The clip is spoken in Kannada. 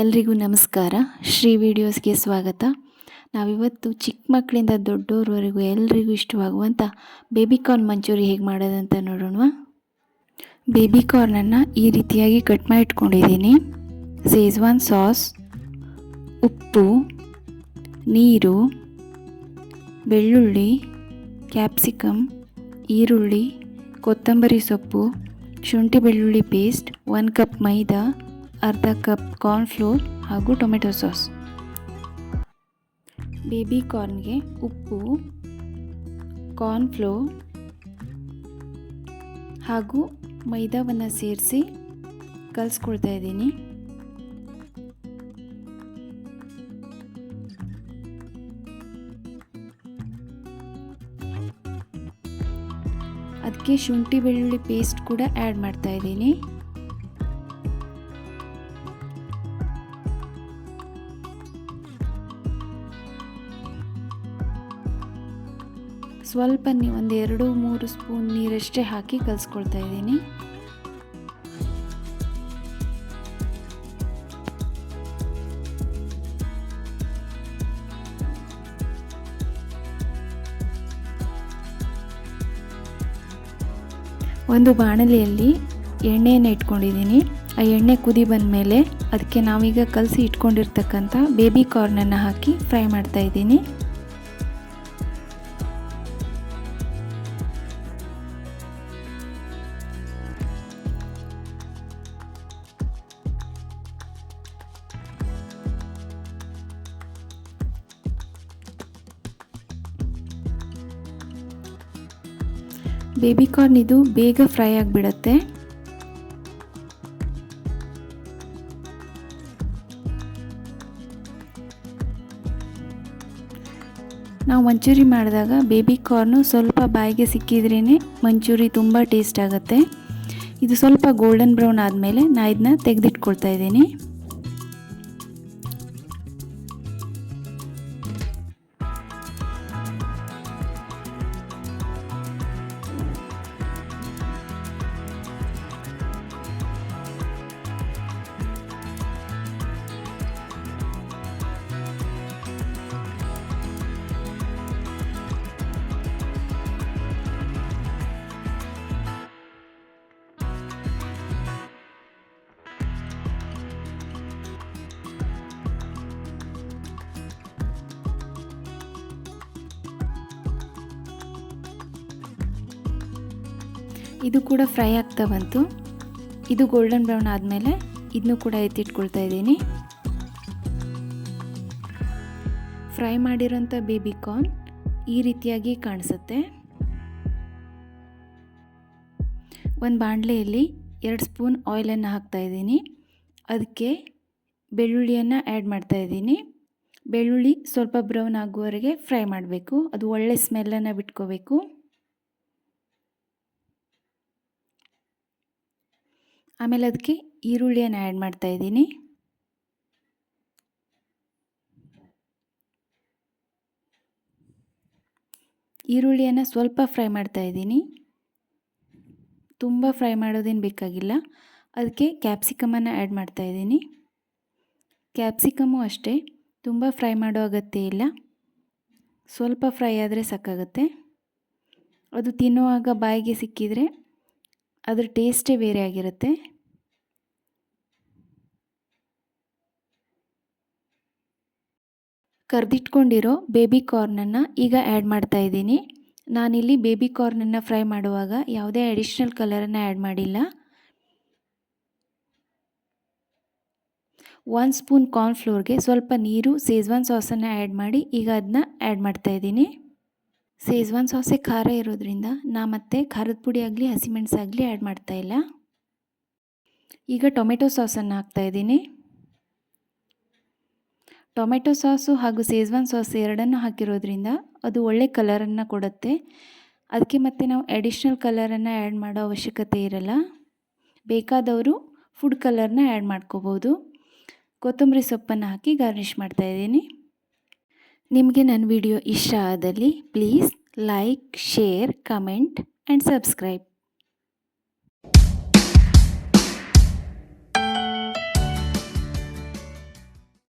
ಎಲ್ರಿಗೂ ನಮಸ್ಕಾರ. ಶ್ರೀ ವಿಡಿಯೋಸ್ಗೆ ಸ್ವಾಗತ. ನಾವಿವತ್ತು ಚಿಕ್ಕ ಮಕ್ಕಳಿಂದ ದೊಡ್ಡೋರವರೆಗೂ ಎಲ್ರಿಗೂ ಇಷ್ಟವಾಗುವಂಥ ಬೇಬಿಕಾರ್ನ್ ಮಂಚೂರಿ ಹೇಗೆ ಮಾಡೋದಂತ ನೋಡೋಣ. ಬೇಬಿಕಾರ್ನನ್ನು ಈ ರೀತಿಯಾಗಿ ಕಟ್ ಮಾಡಿ ಇಟ್ಕೊಂಡಿದ್ದೀನಿ. ಶೇಜ್ವಾನ್ ಸಾಸ್, ಉಪ್ಪು, ನೀರು, ಬೆಳ್ಳುಳ್ಳಿ, ಕ್ಯಾಪ್ಸಿಕಮ್, ಈರುಳ್ಳಿ, ಕೊತ್ತಂಬರಿ ಸೊಪ್ಪು, ಶುಂಠಿ ಬೆಳ್ಳುಳ್ಳಿ ಪೇಸ್ಟ್, 1 ಕಪ್ ಮೈದಾ, ಅರ್ಧ ಕಪ್ ಕಾರ್ನ್ಫ್ಲೋರ್ ಹಾಗೂ ಟೊಮೆಟೊ ಸಾಸ್. ಬೇಬಿಕಾರ್ನ್ಗೆ ಉಪ್ಪು, ಕಾರ್ನ್ಫ್ಲೋರ್ ಹಾಗೂ ಮೈದಾವನ್ನು ಸೇರಿಸಿ ಕಲಿಸ್ಕೊಳ್ತಾ ಇದ್ದೀನಿ. ಅದಕ್ಕೆ ಶುಂಠಿ ಬೆಳ್ಳುಳ್ಳಿ ಪೇಸ್ಟ್ ಕೂಡ ಆ್ಯಡ್ ಮಾಡ್ತಾ ಇದ್ದೀನಿ. ಸ್ವಲ್ಪ ಒಂದು 2-3 ಸ್ಪೂನ್ ನೀರಷ್ಟೇ ಹಾಕಿ ಕಲಿಸ್ಕೊಳ್ತಾ ಇದ್ದೀನಿ. ಒಂದು ಬಾಣಲೆಯಲ್ಲಿ ಎಣ್ಣೆಯನ್ನು ಇಟ್ಕೊಂಡಿದ್ದೀನಿ. ಆ ಎಣ್ಣೆ ಕುದಿ ಬಂದ ಮೇಲೆ ಅದಕ್ಕೆ ನಾವೀಗ ಕಲಸಿ ಇಟ್ಕೊಂಡಿರ್ತಕ್ಕಂಥ ಬೇಬಿಕಾರ್ನನ್ನು ಹಾಕಿ ಫ್ರೈ ಮಾಡ್ತಾ ಇದ್ದೀನಿ. ಬೇಬಿಕಾರ್ನ್ ಇದು ಬೇಗ ಫ್ರೈ ಆಗಿಬಿಡುತ್ತೆ. ನಾವು ಮಂಚೂರಿ ಮಾಡಿದಾಗ ಬೇಬಿಕಾರ್ನು ಸ್ವಲ್ಪ ಬಾಯಿಗೆ ಸಿಕ್ಕಿದ್ರೇ ಮಂಚೂರಿ ತುಂಬ ಟೇಸ್ಟ್ ಆಗುತ್ತೆ. ಇದು ಸ್ವಲ್ಪ ಗೋಲ್ಡನ್ ಬ್ರೌನ್ ಆದಮೇಲೆ ನಾನು ಇದನ್ನ ತೆಗೆದಿಟ್ಕೊಳ್ತಾ ಇದ್ದೀನಿ. ಇದು ಕೂಡ ಫ್ರೈ ಆಗ್ತಾ ಬಂತು. ಇದು ಗೋಲ್ಡನ್ ಬ್ರೌನ್ ಆದಮೇಲೆ ಇದನ್ನು ಕೂಡ ಎತ್ತಿಟ್ಕೊಳ್ತಾ ಇದ್ದೀನಿ. ಫ್ರೈ ಮಾಡಿರೋಂಥ ಬೇಬಿಕಾರ್ನ್ ಈ ರೀತಿಯಾಗಿ ಕಾಣಿಸುತ್ತೆ. ಒಂದು ಬಾಣಲೆಯಲ್ಲಿ 2 ಸ್ಪೂನ್ ಆಯಿಲನ್ನು ಹಾಕ್ತಾ ಇದ್ದೀನಿ. ಅದಕ್ಕೆ ಬೆಳ್ಳುಳ್ಳಿಯನ್ನು ಆ್ಯಡ್ ಮಾಡ್ತಾ ಇದ್ದೀನಿ. ಬೆಳ್ಳುಳ್ಳಿ ಸ್ವಲ್ಪ ಬ್ರೌನ್ ಆಗುವವರೆಗೆ ಫ್ರೈ ಮಾಡಬೇಕು. ಅದು ಒಳ್ಳೆ ಸ್ಮೆಲ್ಲನ್ನು ಬಿಟ್ಕೋಬೇಕು. ಆಮೇಲೆ ಅದಕ್ಕೆ ಈರುಳ್ಳಿಯನ್ನು ಆ್ಯಡ್ ಮಾಡ್ತಾ ಇದ್ದೀನಿ. ಈರುಳ್ಳಿಯನ್ನು ಸ್ವಲ್ಪ ಫ್ರೈ ಮಾಡ್ತಾ ಇದ್ದೀನಿ. ತುಂಬ ಫ್ರೈ ಮಾಡೋದೇನು ಬೇಕಾಗಿಲ್ಲ. ಅದಕ್ಕೆ ಕ್ಯಾಪ್ಸಿಕಮನ್ನು ಆ್ಯಡ್ ಮಾಡ್ತಾ ಇದ್ದೀನಿ. ಕ್ಯಾಪ್ಸಿಕಮ್ಮು ಅಷ್ಟೇ ತುಂಬ ಫ್ರೈ ಮಾಡೋ ಅಗತ್ಯ ಇಲ್ಲ. ಸ್ವಲ್ಪ ಫ್ರೈ ಆದರೆ ಸಾಕಾಗುತ್ತೆ. ಅದು ತಿನ್ನುವಾಗ ಬಾಯಿಗೆ ಸಿಕ್ಕಿದರೆ ಅದ್ರ ಟೇಸ್ಟೇ ಬೇರೆ ಆಗಿರುತ್ತೆ. ಕರ್ದಿಟ್ಕೊಂಡಿರೋ ಬೇಬಿಕಾರ್ನನ್ನು ಈಗ ಆ್ಯಡ್ ಮಾಡ್ತಾ ಇದ್ದೀನಿ. ನಾನಿಲ್ಲಿ ಬೇಬಿಕಾರ್ನನ್ನು ಫ್ರೈ ಮಾಡುವಾಗ ಯಾವುದೇ ಅಡಿಷ್ನಲ್ ಕಲರನ್ನು ಆ್ಯಡ್ ಮಾಡಿಲ್ಲ. 1 ಸ್ಪೂನ್ ಕಾರ್ನ್ಫ್ಲೋರ್ಗೆ ಸ್ವಲ್ಪ ನೀರು, ಶೇಜ್ವಾನ್ ಸಾಸನ್ನು ಆ್ಯಡ್ ಮಾಡಿ ಈಗ ಅದನ್ನ ಆ್ಯಡ್ ಮಾಡ್ತಾ ಇದ್ದೀನಿ. ಶೇಜ್ವಾನ್ ಸಾಸೇ ಖಾರ ಇರೋದ್ರಿಂದ ನಾ ಮತ್ತೆ ಖಾರದ ಪುಡಿ ಆಗಲಿ ಹಸಿಮೆಣಸಾಗಲಿ ಆ್ಯಡ್ ಮಾಡ್ತಾ ಇಲ್ಲ. ಈಗ ಟೊಮೆಟೊ ಸಾಸನ್ನು ಹಾಕ್ತಾ ಇದ್ದೀನಿ. ಟೊಮೆಟೊ ಸಾಸು ಹಾಗೂ ಶೇಜ್ವಾನ್ ಸಾಸ್ ಎರಡನ್ನೂ ಹಾಕಿರೋದ್ರಿಂದ ಅದು ಒಳ್ಳೆ ಕಲರನ್ನು ಕೊಡುತ್ತೆ. ಅದಕ್ಕೆ ಮತ್ತೆ ನಾವು ಅಡಿಷ್ನಲ್ ಕಲರನ್ನು ಆ್ಯಡ್ ಮಾಡೋ ಅವಶ್ಯಕತೆ ಇರಲ್ಲ. ಬೇಕಾದವರು ಫುಡ್ ಕಲರ್ನ ಆ್ಯಡ್ ಮಾಡ್ಕೋಬೋದು. ಕೊತ್ತಂಬರಿ ಸೊಪ್ಪನ್ನು ಹಾಕಿ ಗಾರ್ನಿಷ್ ಮಾಡ್ತಾಯಿದ್ದೀನಿ. ನಿಮಗೆ ನನ್ನ ವಿಡಿಯೋ ಇಷ್ಟ ಆದಲ್ಲಿ please Like, share, comment and subscribe.